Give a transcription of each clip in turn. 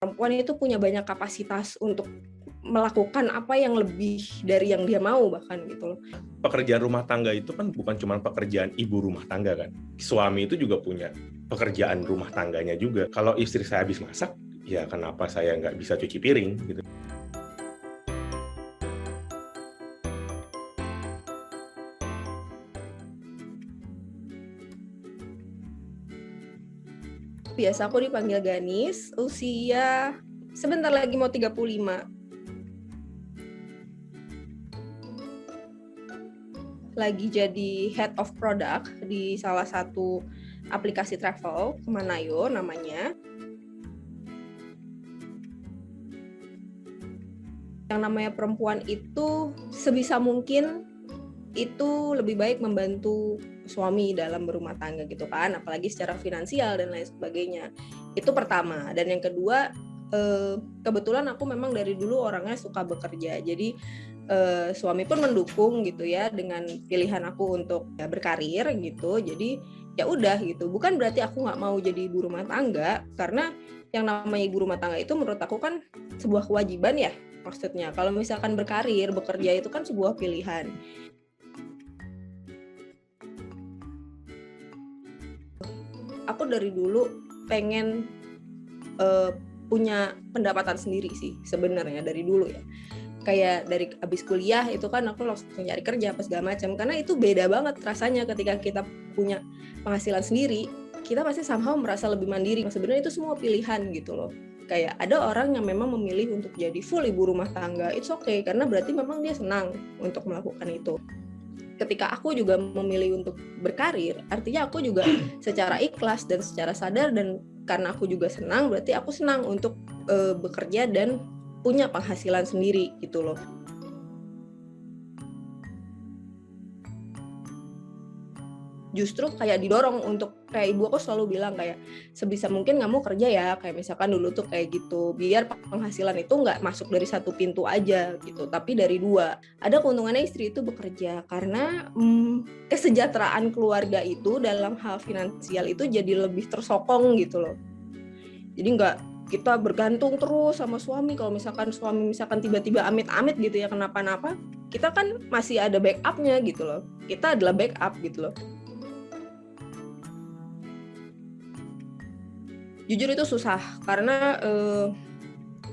Perempuan itu punya banyak kapasitas untuk melakukan apa yang lebih dari yang dia mau bahkan gitu loh. Pekerjaan rumah tangga itu kan bukan cuma pekerjaan ibu rumah tangga kan. Suami itu juga punya pekerjaan rumah tangganya juga. Kalau istri saya habis masak, ya kenapa saya nggak bisa cuci piring gitu. Biasa aku dipanggil Ganis, usia sebentar lagi mau 35. Lagi jadi head of product di salah satu aplikasi travel, Kemanayo namanya. Yang namanya perempuan itu sebisa mungkin itu lebih baik membantu suami dalam berumah tangga gitu kan, apalagi secara finansial dan lain sebagainya. Itu pertama. Dan yang kedua, kebetulan aku memang dari dulu orangnya suka bekerja, jadi suami pun mendukung gitu ya dengan pilihan aku untuk ya, berkarir gitu. Jadi ya udah gitu, bukan berarti aku nggak mau jadi ibu rumah tangga, karena yang namanya ibu rumah tangga itu menurut aku kan sebuah kewajiban ya. Maksudnya kalau misalkan berkarir, bekerja itu kan sebuah pilihan. Aku dari dulu pengen punya pendapatan sendiri sih sebenarnya dari dulu ya. Kayak dari abis kuliah itu kan aku langsung cari kerja apa segala macam, karena itu beda banget rasanya ketika kita punya penghasilan sendiri. Kita pasti somehow merasa lebih mandiri. Sebenarnya itu semua pilihan gitu loh. Kayak ada orang yang memang memilih untuk jadi full ibu rumah tangga, it's okay, karena berarti memang dia senang untuk melakukan itu. Ketika aku juga memilih untuk berkarir, artinya aku juga secara ikhlas dan secara sadar, dan karena aku juga senang, berarti aku senang untuk bekerja dan punya penghasilan sendiri gitu loh. Justru kayak didorong untuk, kayak ibu aku selalu bilang kayak sebisa mungkin kamu kerja ya, kayak misalkan dulu tuh kayak gitu, biar penghasilan itu nggak masuk dari satu pintu aja gitu, tapi dari dua. Ada keuntungannya istri itu bekerja, karena kesejahteraan keluarga itu dalam hal finansial itu jadi lebih tersokong gitu loh. Jadi nggak kita bergantung terus sama suami. Kalau misalkan suami tiba-tiba amit-amit gitu ya kenapa-napa, kita kan masih ada backupnya gitu loh. Kita adalah backup gitu loh. Jujur itu susah, karena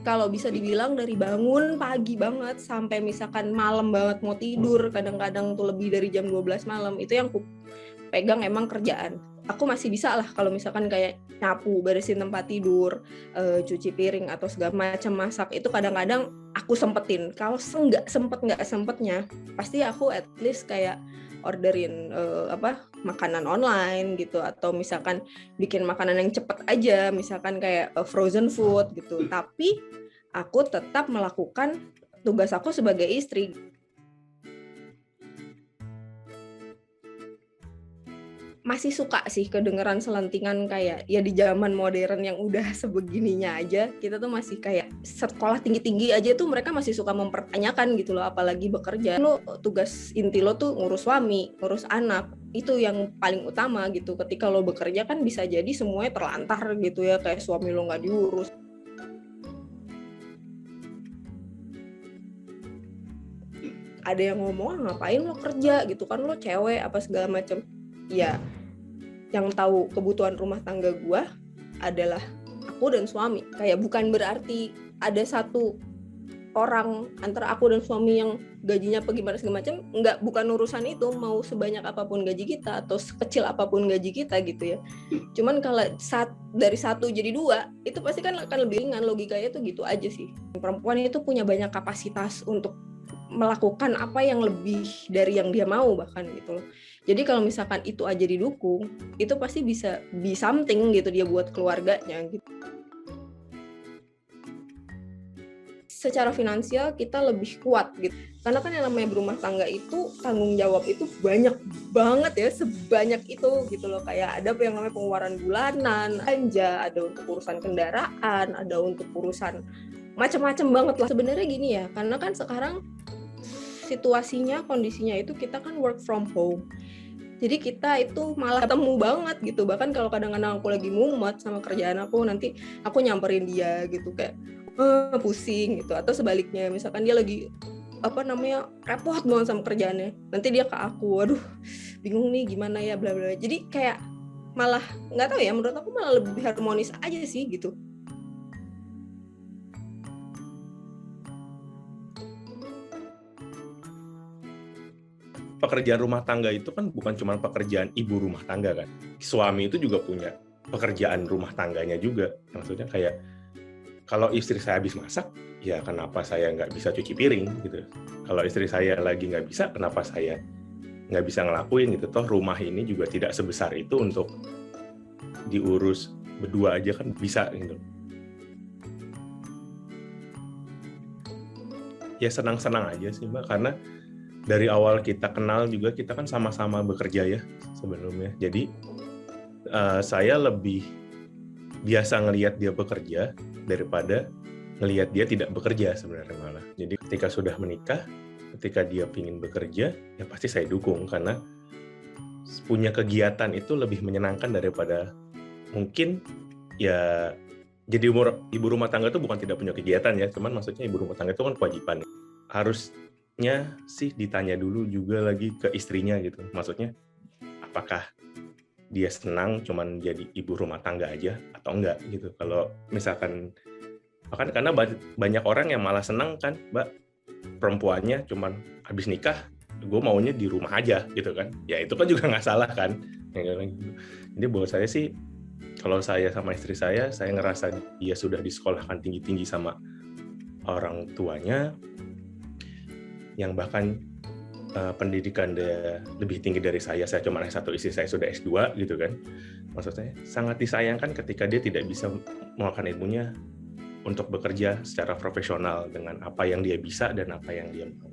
kalau bisa dibilang dari bangun pagi banget sampai misalkan malam banget mau tidur, kadang-kadang tuh lebih dari jam 12 malam, itu yang aku pegang emang kerjaan. Aku masih bisa lah kalau misalkan kayak nyapu, beresin tempat tidur, cuci piring atau segala macam, masak, itu kadang-kadang aku sempetin. Kalau nggak sempetnya, pasti aku at least kayak orderin makanan online gitu, atau misalkan bikin makanan yang cepet aja, misalkan kayak frozen food gitu. Tapi aku tetap melakukan tugas aku sebagai istri. Masih suka sih kedengeran selentingan kayak ya di zaman modern yang udah sebegininya aja, kita tuh masih kayak sekolah tinggi-tinggi aja tuh mereka masih suka mempertanyakan gitu loh, apalagi bekerja. Lo tugas inti lo tuh ngurus suami, ngurus anak, itu yang paling utama gitu. Ketika lo bekerja kan bisa jadi semuanya terlantar gitu ya, kayak suami lo nggak diurus. Ada yang ngomong, ngapain lo kerja gitu kan, lo cewek apa segala macam. Ya, yang tahu kebutuhan rumah tangga gue adalah aku dan suami. Kayak bukan berarti ada satu orang antara aku dan suami yang gajinya apa gimana segala macam, enggak, bukan urusan itu, mau sebanyak apapun gaji kita atau sekecil apapun gaji kita gitu ya. Cuman kalau dari satu jadi dua, itu pasti kan akan lebih ringan, logikanya tuh gitu aja sih. Perempuan itu punya banyak kapasitas untuk melakukan apa yang lebih dari yang dia mau bahkan gitu loh. Jadi kalau misalkan itu aja didukung, itu pasti bisa be something gitu dia buat keluarganya gitu. Secara finansial kita lebih kuat gitu. Karena kan yang namanya berumah tangga itu tanggung jawab itu banyak banget ya, sebanyak itu gitu loh. Kayak ada yang namanya pengeluaran bulanan, belanja, ada untuk urusan kendaraan, ada untuk urusan macam-macam banget lah. Sebenarnya gini ya, karena kan sekarang situasinya, kondisinya itu kita kan work from home. Jadi kita itu malah ketemu banget gitu. Bahkan kalau kadang-kadang aku lagi mumet sama kerjaan aku, nanti aku nyamperin dia gitu kayak pusing gitu. Atau sebaliknya, misalkan dia lagi repot banget sama kerjaannya, nanti dia ke aku, waduh bingung nih gimana ya bla bla. Jadi kayak malah nggak tahu ya, menurut aku malah lebih harmonis aja sih gitu. Pekerjaan rumah tangga itu kan bukan cuma pekerjaan ibu rumah tangga kan. Suami itu juga punya pekerjaan rumah tangganya juga. Maksudnya kayak, kalau istri saya habis masak, ya kenapa saya nggak bisa cuci piring gitu. Kalau istri saya lagi nggak bisa, kenapa saya nggak bisa ngelakuin gitu. Toh rumah ini juga tidak sebesar itu untuk diurus berdua aja kan bisa gitu. Ya senang-senang aja sih Mbak, karena dari awal kita kenal juga kita kan sama-sama bekerja ya sebelumnya. Jadi saya lebih biasa ngelihat dia bekerja daripada ngelihat dia tidak bekerja sebenarnya malah. Jadi ketika sudah menikah, ketika dia ingin bekerja, ya pasti saya dukung karena punya kegiatan itu lebih menyenangkan daripada mungkin ya jadi ibu rumah tangga itu bukan tidak punya kegiatan ya, cuman maksudnya ibu rumah tangga itu kan kewajiban. Harusnya sih ditanya dulu juga lagi ke istrinya gitu. Maksudnya apakah dia senang cuman jadi ibu rumah tangga aja atau enggak gitu. Kalau misalkan bahkan karena banyak orang yang malah senang kan, Mbak, perempuannya cuman habis nikah, gue maunya di rumah aja gitu kan. Ya itu kan juga nggak salah kan. Jadi buat saya sih, kalau saya sama istri saya ngerasa dia sudah disekolahkan tinggi-tinggi sama orang tuanya, yang bahkan pendidikan dia lebih tinggi dari saya cuma S1, istri saya sudah S2 gitu kan. Maksud saya sangat disayangkan ketika dia tidak bisa mengeluarkan ilmunya untuk bekerja secara profesional dengan apa yang dia bisa dan apa yang dia mau.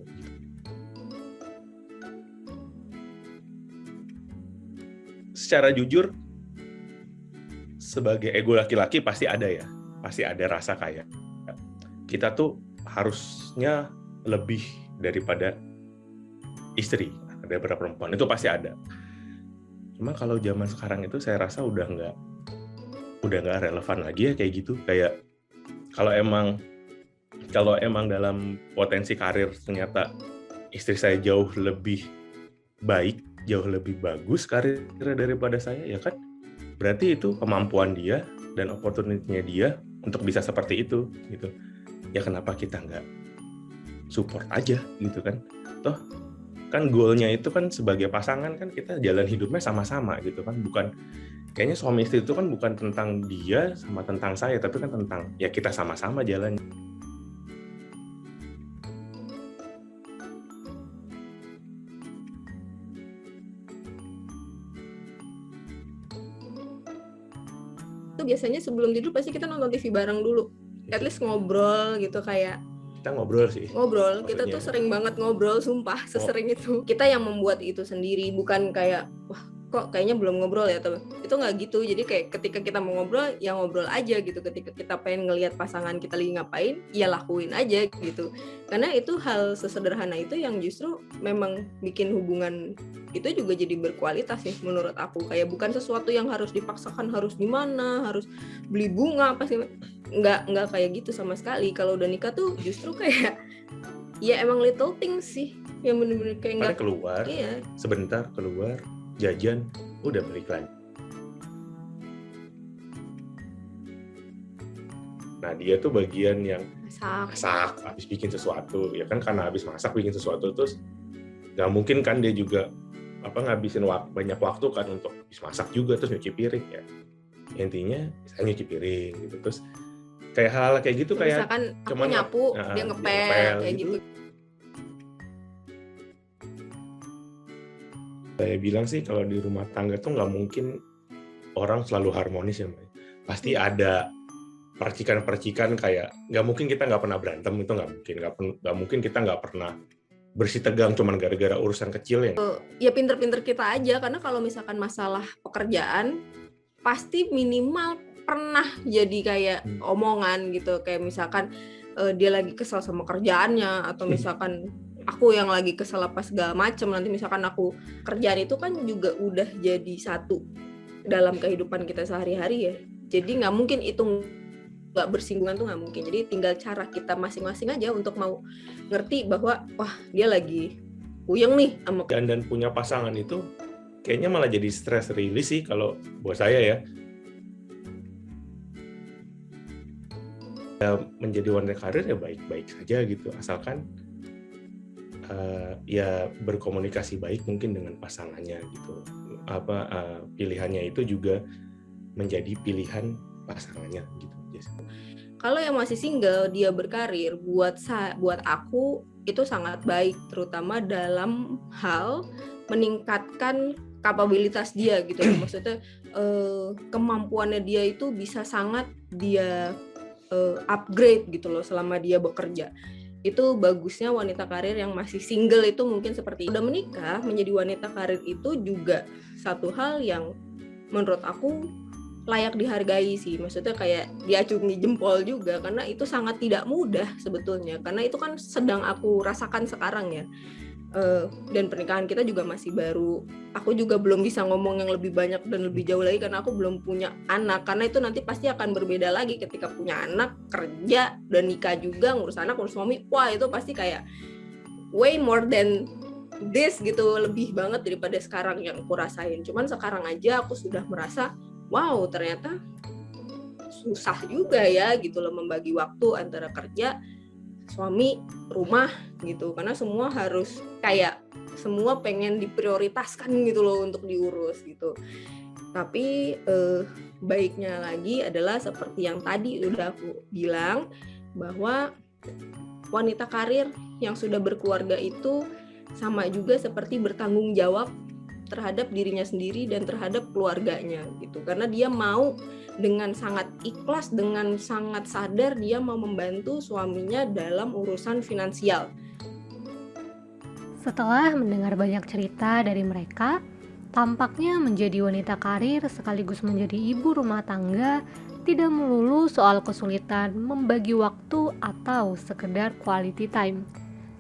Secara jujur, sebagai ego laki-laki pasti ada ya, pasti ada rasa kayak kita tuh harusnya lebih daripada istri, daripada perempuan, itu pasti ada. Cuma kalau zaman sekarang itu saya rasa udah nggak relevan lagi ya kayak gitu. Kayak kalau emang dalam potensi karir ternyata istri saya jauh lebih baik, jauh lebih bagus karirnya daripada saya, ya kan berarti itu kemampuan dia dan opportunity-nya dia untuk bisa seperti itu gitu. Ya kenapa kita nggak support aja gitu kan? Toh kan goalnya itu kan sebagai pasangan kan kita jalan hidupnya sama-sama gitu kan, bukan kayaknya suami istri itu kan bukan tentang dia sama tentang saya, tapi kan tentang ya kita sama-sama jalan. Itu biasanya sebelum tidur pasti kita nonton TV bareng dulu, at least ngobrol gitu. Kayak Kita ngobrol sih. Ngobrol, Maksudnya. kita tuh sering banget ngobrol, sumpah, sesering itu. Kita yang membuat itu sendiri, bukan kayak, wah kok kayaknya belum ngobrol ya, atau itu nggak gitu. Jadi kayak ketika kita mau ngobrol, ya ngobrol aja gitu. Ketika kita pengen ngelihat pasangan kita lagi ngapain, ya lakuin aja gitu. Karena itu hal sesederhana itu yang justru memang bikin hubungan itu juga jadi berkualitas sih menurut aku. Kayak bukan sesuatu yang harus dipaksakan, harus gimana, harus beli bunga apa sih. Nggak kayak gitu sama sekali. Kalau udah nikah tuh justru kayak ya emang little things sih yang bener-bener kayak nggak keluar, iya. Sebentar keluar, jajan, udah balik lagi. Nah dia tuh bagian yang masak, habis bikin sesuatu, ya kan karena habis masak bikin sesuatu terus nggak mungkin kan dia juga ngabisin banyak waktu kan untuk habis masak juga terus nyuci piring ya. Intinya saya nyuci piring gitu, terus kayak hal kayak gitu, kayak misalkan aku nyapu, dia ngepel kayak gitu. Saya bilang sih kalau di rumah tangga tuh nggak mungkin orang selalu harmonis ya Mbak. Pasti ada percikan-percikan, kayak nggak mungkin kita nggak pernah berantem, itu nggak mungkin kita nggak pernah bersih tegang cuman gara-gara urusan kecil ya. Ya pinter-pinter kita aja, karena kalau misalkan masalah pekerjaan pasti minimal pernah jadi kayak omongan gitu, kayak misalkan dia lagi kesel sama kerjaannya, atau misalkan aku yang lagi kesel apa segala macem, nanti misalkan aku kerjaan itu kan juga udah jadi satu dalam kehidupan kita sehari-hari ya, jadi nggak mungkin itu nggak bersinggungan tuh nggak mungkin. Jadi tinggal cara kita masing-masing aja untuk mau ngerti bahwa wah dia lagi puyeng nih sama dan punya pasangan itu kayaknya malah jadi stress release sih kalau buat saya ya. Menjadi wanita karir ya baik-baik saja gitu, asalkan ya berkomunikasi baik mungkin dengan pasangannya gitu. Pilihannya itu juga menjadi pilihan pasangannya gitu. Kalau yang masih single dia berkarir, buat aku itu sangat baik, terutama dalam hal meningkatkan kapabilitas dia gitu. Maksudnya kemampuannya dia itu bisa sangat dia upgrade gitu loh selama dia bekerja. Itu bagusnya wanita karir yang masih single itu mungkin seperti udah menikah. Menjadi wanita karir itu juga satu hal yang menurut aku layak dihargai sih, maksudnya kayak diacungi jempol juga, karena itu sangat tidak mudah sebetulnya, karena itu kan sedang aku rasakan sekarang ya. Dan pernikahan kita juga masih baru, aku juga belum bisa ngomong yang lebih banyak dan lebih jauh lagi karena aku belum punya anak, karena itu nanti pasti akan berbeda lagi ketika punya anak, kerja, dan nikah juga, ngurus anak, ngurus suami, wah itu pasti kayak way more than this gitu, lebih banget daripada sekarang yang aku rasain. Cuman sekarang aja aku sudah merasa wow, ternyata susah juga ya gitu loh membagi waktu antara kerja, suami, rumah gitu. Karena semua harus kayak semua pengen diprioritaskan gitu loh untuk diurus gitu. Tapi baiknya lagi adalah seperti yang tadi udah aku bilang, bahwa wanita karir yang sudah berkeluarga itu sama juga seperti bertanggung jawab terhadap dirinya sendiri dan terhadap keluarganya gitu, karena dia mau dengan sangat ikhlas, dengan sangat sadar dia mau membantu suaminya dalam urusan finansial. Setelah mendengar banyak cerita dari mereka, tampaknya menjadi wanita karir sekaligus menjadi ibu rumah tangga tidak melulu soal kesulitan membagi waktu atau sekedar quality time.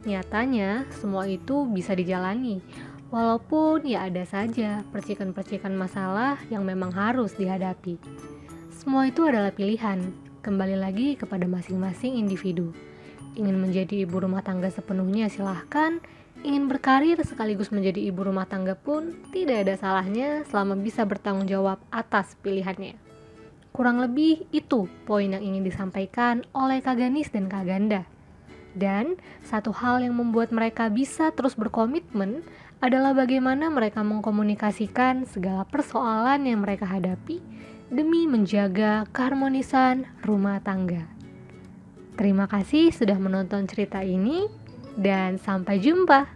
Nyatanya semua itu bisa dijalani, walaupun ya ada saja percikan-percikan masalah yang memang harus dihadapi. Semua itu adalah pilihan, kembali lagi kepada masing-masing individu. Ingin menjadi ibu rumah tangga sepenuhnya silahkan, ingin berkarir sekaligus menjadi ibu rumah tangga pun tidak ada salahnya selama bisa bertanggung jawab atas pilihannya. Kurang lebih itu poin yang ingin disampaikan oleh Kak Ganis dan Kak Ganda. Dan satu hal yang membuat mereka bisa terus berkomitmen adalah bagaimana mereka mengkomunikasikan segala persoalan yang mereka hadapi demi menjaga keharmonisan rumah tangga. Terima kasih sudah menonton cerita ini dan sampai jumpa.